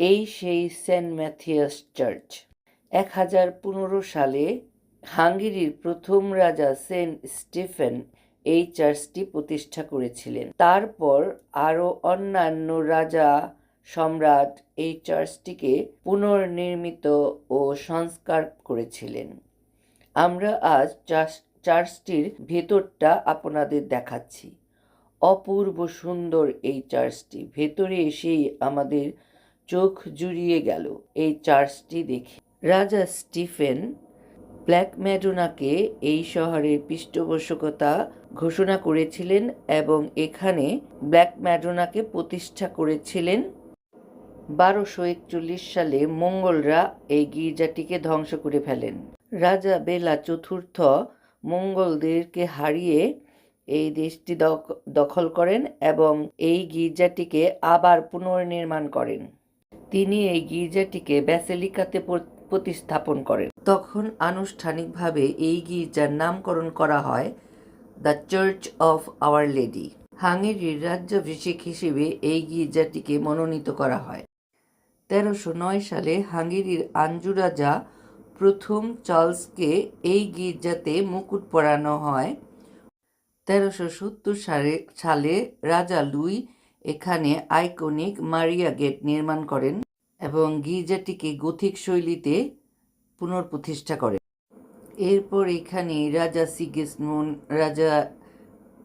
এই সেই Saint Matheus church. 1015 সালে হাঙ্গেরির প্রথম রাজা সেন্ট স্টিফেন এই চার্চটি প্রতিষ্ঠা করেছিলেন। তারপর আরও অন্যান্য রাজা সম্রাট এই চার্চটিকে পুনর্নির্মিত ও সংস্কার করেছিলেন। আমরা আজ চার্চটির ভেতরটা আপনাদের দেখাচ্ছি। অপূর্ব সুন্দর এই চার্চটি। ভেতরে এসেই আমাদের চোখ জুড়িয়ে গেল এই চার্চটি দেখে। রাজা স্টিফেন ব্ল্যাক ম্যাডোনাকে এই শহরের পৃষ্ঠপোষকতা ঘোষণা করেছিলেন এবং এখানে ব্ল্যাক ম্যাডোনাকে প্রতিষ্ঠা করেছিলেন। 1241 সালে মঙ্গলরা এই গির্জাটিকে ধ্বংস করে ফেলেন। রাজা বেলা চতুর্থ মঙ্গলদেরকে হারিয়ে এই দেশটি দখল করেন এবং এই গির্জাটিকে আবার পুনর্নির্মাণ করেন। তিনি এই গির্জাটিকে ব্যাসিলিকাতে প্রতিস্থাপন করেন। তখন আনুষ্ঠানিকভাবে এই গির্জার নামকরণ করা হয় the church of our lady. হাঙ্গেরির রাজ্যাভিষেক হিসেবে এই গির্জাটিকে মনোনীত করা হয়। 1309 সালে হাঙ্গেরির আঞ্জু রাজা প্রথম চার্লসকে এই গির্জাতে মুকুট পরানো হয়। 1370 সালে রাজা লুই এখানে আইকনিক মারিয়া গেট নির্মাণ করেন এবং গির্জাটিকে গথিক শৈলীতে পুনঃপ্রতিষ্ঠা করেন। এরপর এখানে রাজা সিগিসমুন্ড, রাজা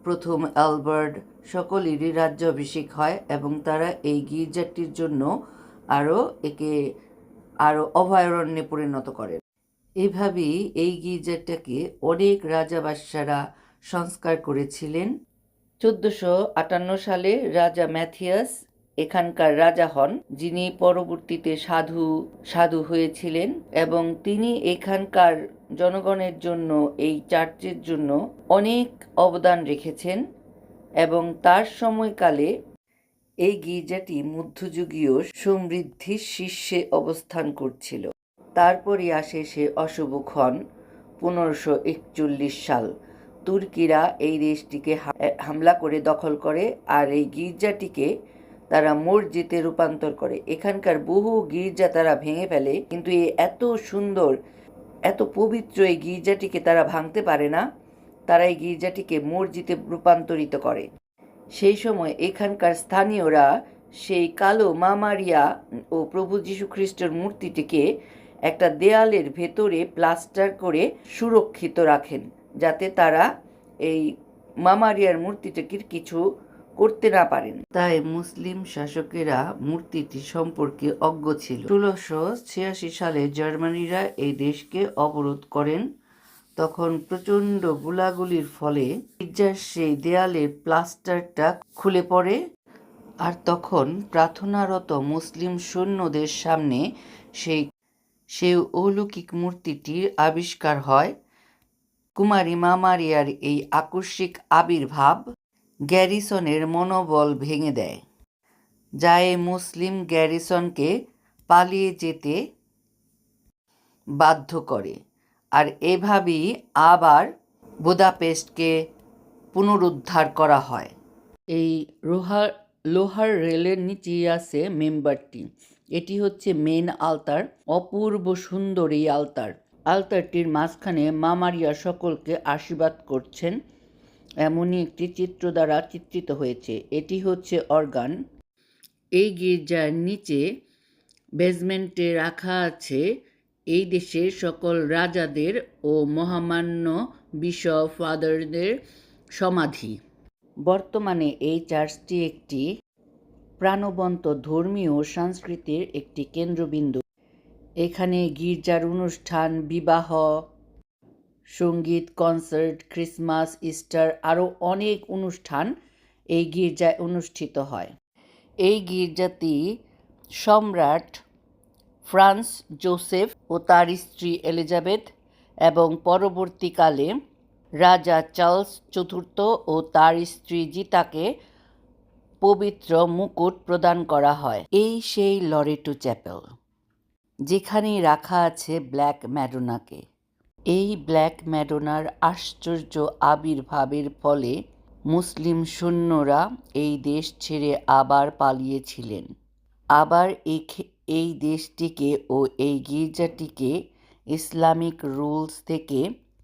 প্রথম অ্যালবার্ট সকলেরই রাজ্যাভিষেক হয় এবং তারা এই গির্জাটির জন্য একে আরও অভয়ারণ্যে পরিণত করেন। এভাবেই এই গির্জাটাকে অনেক রাজা বাদশারা সংস্কার করেছিলেন। 1458 সালে রাজা ম্যাথিয়াস এখানকার রাজা হন, যিনি পরবর্তীতে সাধু হয়েছিলেন এবং তিনি এখানকার জনগণের জন্য এই চার্চের জন্য অনেক অবদান রেখেছেন এবং তার সময়কালে এই গির্জাটি মধ্যযুগীয় সমৃদ্ধির শীর্ষে অবস্থান করছিল। তারপরই আসে সে অশুভ ক্ষণ 1541 সাল। তুর্কিরা এই দেশটিকে হামলা করে দখল করে আর এই গির্জাটিকে তারা মসজিদে রূপান্তর করে। এখানকার বহু গির্জা তারা ভেঙে ফেলে, কিন্তু এই এত সুন্দর, এত পবিত্র এই গির্জাটিকে তারা ভাঙতে পারে না। তারা এই গির্জাটিকে মসজিদে রূপান্তরিত করে। সেই সময় এখানকার স্থানীয়রা সেই কালো মা মারিয়া ও প্রভু যীশু খ্রিস্টের মূর্তিটিকে একটা দেয়ালের ভেতরে প্লাস্টার করে সুরক্ষিত রাখেন, যাতে তারা এই মা মারিয়ার মূর্তিটিকে কিছু করতে না পারেন। তাই মুসলিম শাসকেরা মূর্তিটি সম্পর্কে অজ্ঞ ছিল। 1686 সালে জার্মানিরা এই দেশকে অবরোধ করেন। তখন প্রচণ্ড গোলাগুলির ফলে গির্জার সেই দেয়ালের প্লাস্টারটা খুলে পড়ে আর তখন প্রার্থনারত মুসলিম সৈন্যদের সামনে সেই অলৌকিক মূর্তিটির আবিষ্কার হয়। কুমারী মা মারিয়ার এই আকস্মিক আবির্ভাব গ্যারিসনের মনোবল ভেঙে দেয়, যা এই মুসলিম গ্যারিসনকে পালিয়ে যেতে বাধ্য করে। আর এভাবেই আবার বুদাপেস্টকে পুনরুদ্ধার করা হয়। এই লোহার রেলের নিচেই আছে মেম্বারটি। এটি হচ্ছে মেন আলতার। অপূর্ব সুন্দর এই আলতারটির মাঝখানে মা মারিয়া সকলকে আশীর্বাদ করছেন এমনই একটি চিত্র দ্বারা চিত্রিত হয়েছে। এটি হচ্ছে অর্গান। এই গির্জার নিচে বেসমেন্টে রাখা আছে এই দেশের সকল রাজাদের ও মহামান্য বিশপ ফাদারদের সমাধি। বর্তমানে এই চার্চটি একটি প্রাণবন্ত ধর্মীয় সংস্কৃতির একটি কেন্দ্রবিন্দু। এখানে গির্জার অনুষ্ঠান, বিবাহ, সঙ্গীত, কনসার্ট, ক্রিসমাস, ইস্টার আরও অনেক অনুষ্ঠান এই গির্জায় অনুষ্ঠিত হয়। এই গির্জাটি সম্রাট ফ্রান্স জোসেফ ও তার স্ত্রী এলিজাবেথ এবং পরবর্তীকালে রাজা চার্লস চতুর্থ ও তার স্ত্রী জিতাকে পবিত্র মুকুট প্রদান করা হয়। এই সেই লরেটো চ্যাপেল, যেখানে রাখা আছে ব্ল্যাক ম্যাডোনাকে। এই ব্ল্যাক ম্যাডোনার আশ্চর্য আবির্ভাবের ফলে মুসলিম সৈন্যরা এই দেশ ছেড়ে আবার পালিয়েছিলেন। আবার এই দেশটিকে ও এই গির্জাটিকে ইসলামিক রুলস থেকে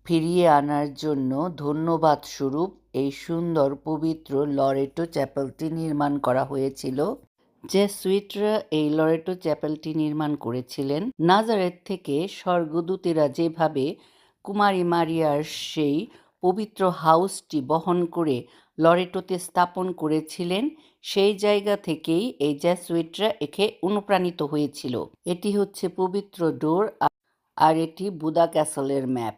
ফিরিয়ে আনার জন্য ধন্যবাদ স্বরূপ এই সুন্দর পবিত্র লরেটো চ্যাপেলটি নির্মাণ করা হয়েছিল। জেসুইটরা এই লরেটো চ্যাপেলটি নির্মাণ করেছিলেন। নাজারেথ থেকে স্বর্গদূতেরা যেভাবে কুমারী মারিয়ার সেই পবিত্র হাউসটি বহন করে লরেটোতে স্থাপন করেছিলেন, সেই জায়গা থেকেই এই জেসুইটরা একে অনুপ্রাণিত হয়েছিল। এটি হচ্ছে পবিত্র ডোর আর এটি বুদা ক্যাসলের ম্যাপ।